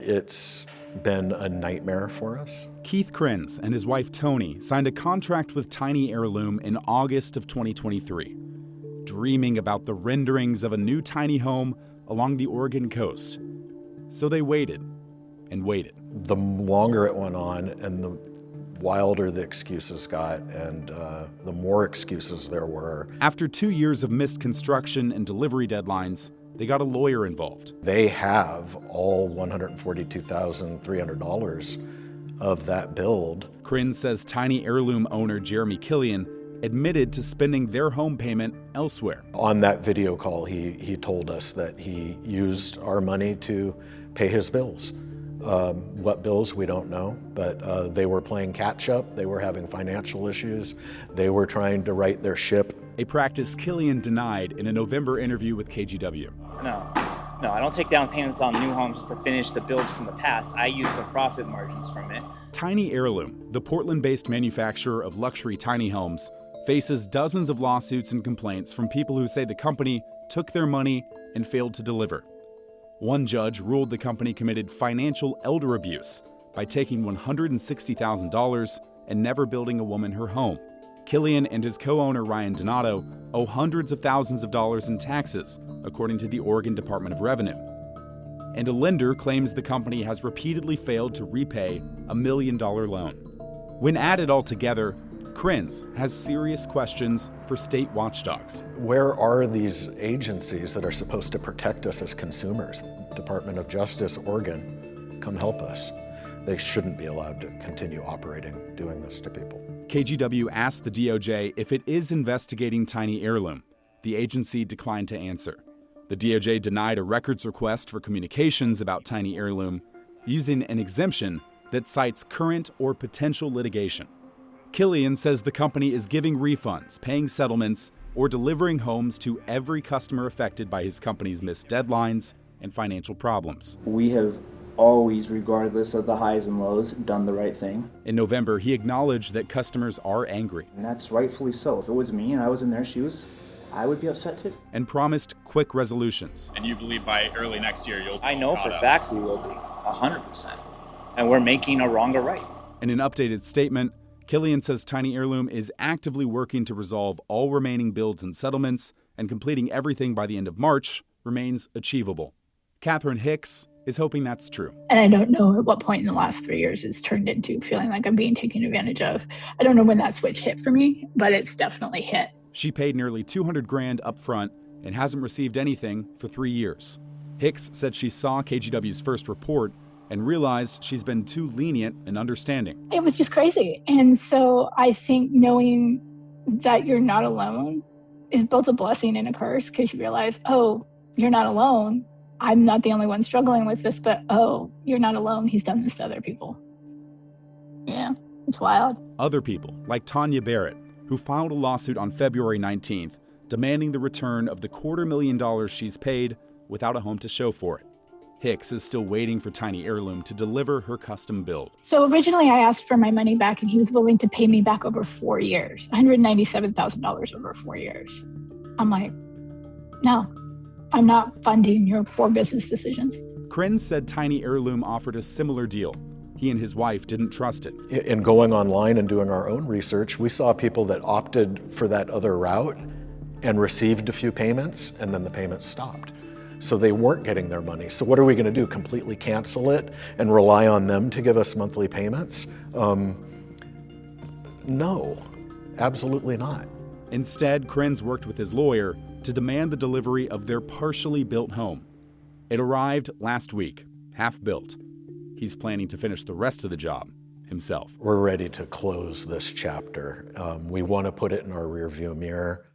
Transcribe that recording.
It's been a nightmare for us. Keith Krenz and his wife Tony signed a contract with Tiny Heirloom in August of 2023, dreaming about the renderings of a new tiny home along the Oregon coast. So they waited and waited. The longer it went on and the wilder the excuses got, and the more excuses there were. After 2 years of missed construction and delivery deadlines, they got a lawyer involved. They have all $142,300 of that build. Krenz says Tiny Heirloom owner Jeremy Killian admitted to spending their home payment elsewhere. On that video call, he told us that he used our money to pay his bills. What bills, we don't know, but they were playing catch up. They were having financial issues. They were trying to right their ship. A practice Killian denied in a November interview with KGW. No, I don't take down payments on new homes just to finish the builds from the past. I use the profit margins from it. Tiny Heirloom, the Portland-based manufacturer of luxury tiny homes, faces dozens of lawsuits and complaints from people who say the company took their money and failed to deliver. One judge ruled the company committed financial elder abuse by taking $160,000 and never building a woman her home. Killian and his co-owner Ryan Donato owe hundreds of thousands of dollars in taxes, according to the Oregon Department of Revenue. And a lender claims the company has repeatedly failed to repay a $1 million loan. When added all together, Krenz has serious questions for state watchdogs. Where are these agencies that are supposed to protect us as consumers? Department of Justice, Oregon, come help us. They shouldn't be allowed to continue operating, doing this to people. KGW asked the DOJ if it is investigating Tiny Heirloom. The agency declined to answer. The DOJ denied a records request for communications about Tiny Heirloom, using an exemption that cites current or potential litigation. Killian says the company is giving refunds, paying settlements, or delivering homes to every customer affected by his company's missed deadlines and financial problems. We have always, regardless of the highs and lows, done the right thing. In November, he acknowledged that customers are angry. And that's rightfully so. If it was me and I was in their shoes, I would be upset too. And promised quick resolutions. And you believe by early next year you'll be I know for a fact we will be, 100%. And we're making a wrong a right. In an updated statement, Killian says Tiny Heirloom is actively working to resolve all remaining builds and settlements, and completing everything by the end of March remains achievable. Catherine Hicks is hoping that's true. And I don't know at what point in the last 3 years it's turned into feeling like I'm being taken advantage of. I don't know when that switch hit for me, but it's definitely hit. She paid nearly $200,000 up front and hasn't received anything for 3 years. Hicks said she saw KGW's first report and realized she's been too lenient and understanding. It was just crazy. And so I think knowing that you're not alone is both a blessing and a curse, because you realize, oh, you're not alone. I'm not the only one struggling with this, but oh, you're not alone. He's done this to other people. Yeah, it's wild. Other people, like Tanya Barrett, who filed a lawsuit on February 19th, demanding the return of the $250,000 she's paid without a home to show for it. Hicks is still waiting for Tiny Heirloom to deliver her custom build. So originally I asked for my money back, and he was willing to pay me back over 4 years, $197,000 over 4 years. I'm like, no, I'm not funding your poor business decisions. Krenz said Tiny Heirloom offered a similar deal. He and his wife didn't trust it. In going online and doing our own research, we saw people that opted for that other route and received a few payments, and then the payments stopped. So they weren't getting their money. So what are we going to do? Completely cancel it and rely on them to give us monthly payments? No, absolutely not. Instead, Krenz worked with his lawyer to demand the delivery of their partially built home. It arrived last week, half built. He's planning to finish the rest of the job himself. We're ready to close this chapter. We want to put it in our rearview mirror.